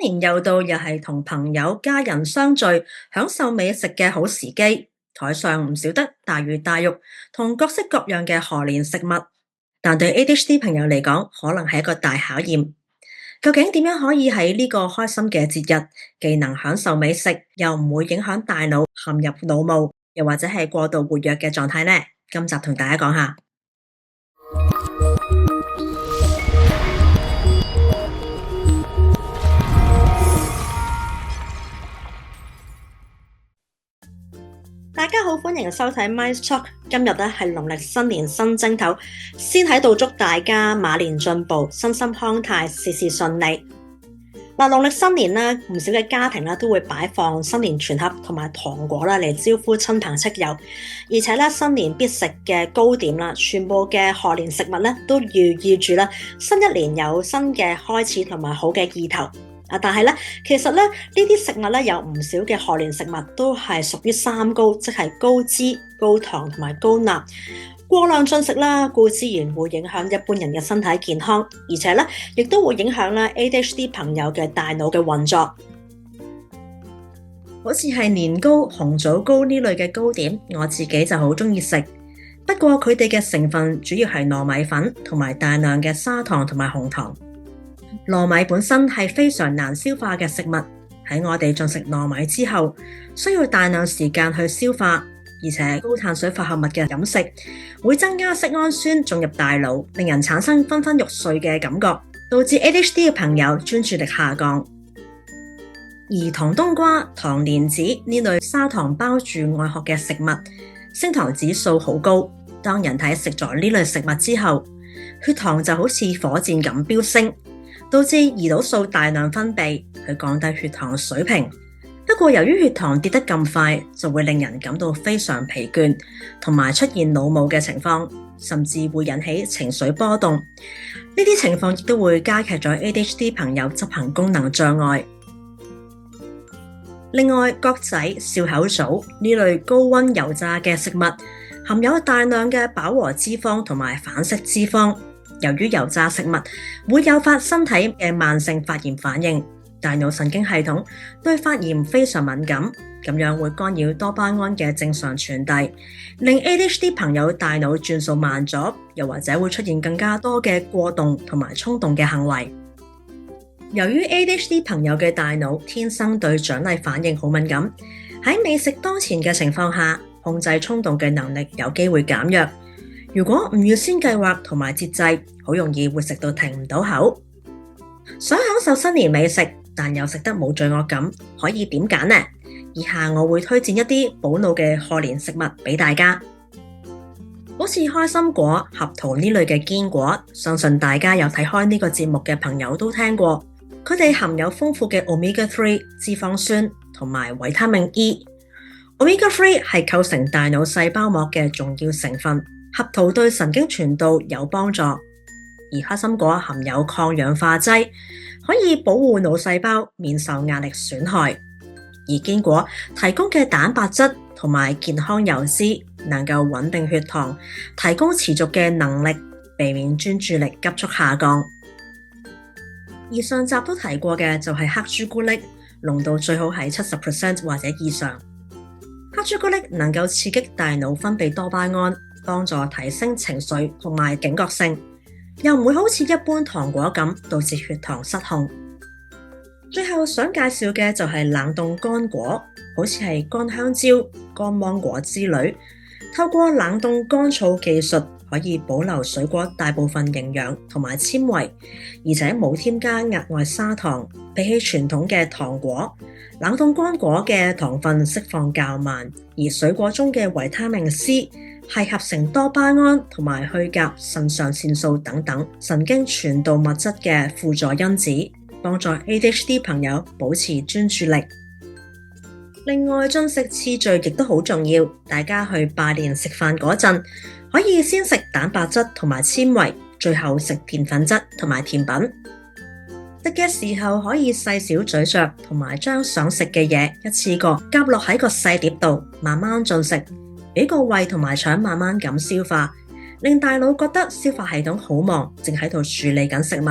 年又到，又係同朋友家人相聚，享受美食嘅好時機。台上唔少得大魚大肉同各式各樣嘅賀年食物，但對 ADHD 朋友嚟講，可能係一個大考驗。究竟點樣可以喺呢個開心嘅節日，既能享受美食，又唔會影響大腦陷入腦霧，又或者係過度活躍嘅狀態呢？今集同大家講下。大家好，歡迎收睇 Mice Talk。今日咧係農曆新年新正頭，先喺度祝大家馬年進步，身心康泰，事事順利。農曆新年咧，唔少嘅家庭咧都會擺放新年全盒同埋糖果啦嚟招呼親朋戚友，而且咧新年必食嘅糕點啦，全部嘅賀年食物咧都寓意住啦新一年有新嘅開始同埋好嘅意頭。但係咧，其實咧呢啲食物咧有唔少嘅賀年食物都係屬於三高，即係高脂、高糖同埋高鈉。過量進食啦，固之然會影響一般人嘅身體健康，而且咧亦都會影響咧 ADHD 朋友嘅大腦嘅運作。好似係年糕、紅棗糕呢類嘅糕點，我自己就好中意食。不過佢哋嘅成分主要係糯米粉同埋大量嘅砂糖同埋紅糖。糯米本身係非常難消化嘅食物，喺我哋進食糯米之後，需要大量時間去消化，而且高碳水化合物嘅飲食會增加色胺酸進入大腦，令人產生昏昏欲睡嘅感覺，導致 ADHD 嘅朋友專注力下降。而糖冬瓜、糖蓮子呢類砂糖包住外殼嘅食物，升糖指數好高，當人體食咗呢類食物之後，血糖就好似火箭咁飆升，導致胰島素大量分泌，去降低血糖水平。不過由於血糖跌得咁快，就會令人感到非常疲倦，同埋出現腦霧嘅情況，甚至會引起情緒波動。呢啲情況亦都會加劇咗 ADHD 朋友執行功能障礙。另外，角仔、笑口棗呢類高溫油炸嘅食物，含有大量嘅飽和脂肪同埋反式脂肪。由於油炸食物會誘發身體嘅慢性發炎反應，大腦神經系統對發炎非常敏感，咁樣會干擾多巴胺嘅正常傳遞，令 ADHD 朋友大腦轉數慢咗，又或者會出現更加多嘅過動同埋衝動嘅行為。由於 ADHD 朋友嘅大腦天生對獎勵反應好敏感，喺美食當前嘅情況下，控制衝動嘅能力有機會減弱。如果唔預先計劃同埋節制，好容易會食到停唔到口。想享受新年美食，但又食得冇罪惡感，可以點揀呢？以下我會推薦一啲補腦嘅賀年食物俾大家。好似開心果、合桃呢類嘅堅果，相信大家有睇開呢個節目嘅朋友都聽過。佢哋含有豐富嘅 Omega-3 脂肪酸同埋維他命 E。Omega-3 係構成大腦細胞膜嘅重要成分。合桃對神經傳導有幫助，而開心果含有抗氧化劑，可以保護腦細胞免受壓力損害。而堅果提供嘅蛋白質同埋健康油脂，能夠穩定血糖，提供持續嘅能力，避免專注力急速下降。而上集都提過嘅就係黑朱古力，濃度最好係 70% 或者以上。黑朱古力能夠刺激大腦分泌多巴胺，幫助提升情緒同埋警覺性，又唔會好似一般糖果咁導致血糖失控。最後想介紹嘅就係冷凍乾果，好似係乾香蕉、乾芒果之類，透過冷凍乾燥技術，可以保留水果大部分營養同埋纖維，而且冇添加額外砂糖。比起傳統嘅糖果，冷凍乾果嘅糖分釋放較慢，而水果中嘅維他命 C 係合成多巴胺同埋去甲腎上腺素等等神經傳導物質嘅輔助因子，幫助 ADHD 朋友保持專注力。另外，進食次序亦都好重要，大家去拜年食飯嗰陣，可以先食蛋白質同埋纖維，最後食澱粉質同埋甜品。食嘅時候可以細小咀嚼，同埋將想食嘅嘢一次過夾落喺個細碟度，慢慢進食。俾個胃同埋腸慢慢咁消化，令大腦覺得消化系統好忙，正喺度處理緊食物。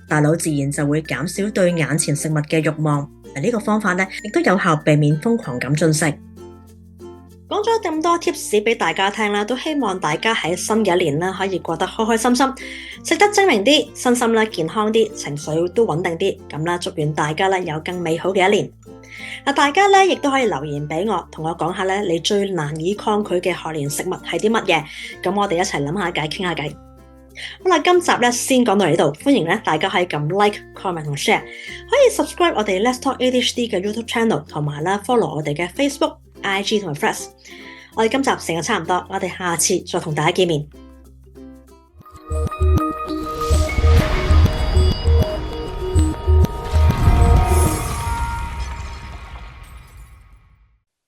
大腦自然就會減少對眼前食物嘅慾望。呢個方法呢，亦都有效避免瘋狂咁進食。講咗咁多 tips 俾大家聽啦，都希望大家喺新嘅一年啦，可以過得開開心心，食得精明啲，身心咧健康啲，情緒都穩定啲。咁啦，祝願大家咧有更美好嘅一年。大家咧亦都可以留言俾我，同我講下咧你最難以抗拒嘅賀年食物係啲乜嘢？咁我哋一齊諗下偈，傾下偈。好啦，今集咧先講到呢度，歡迎咧大家可以撳 like、comment 同 share，可以 subscribe 我哋 Let's Talk ADHD 嘅 YouTube channel， 同埋啦 follow 我哋嘅 Facebook、IG 同埋 Threads。我哋今集成日差唔多，我哋下次再同大家見面。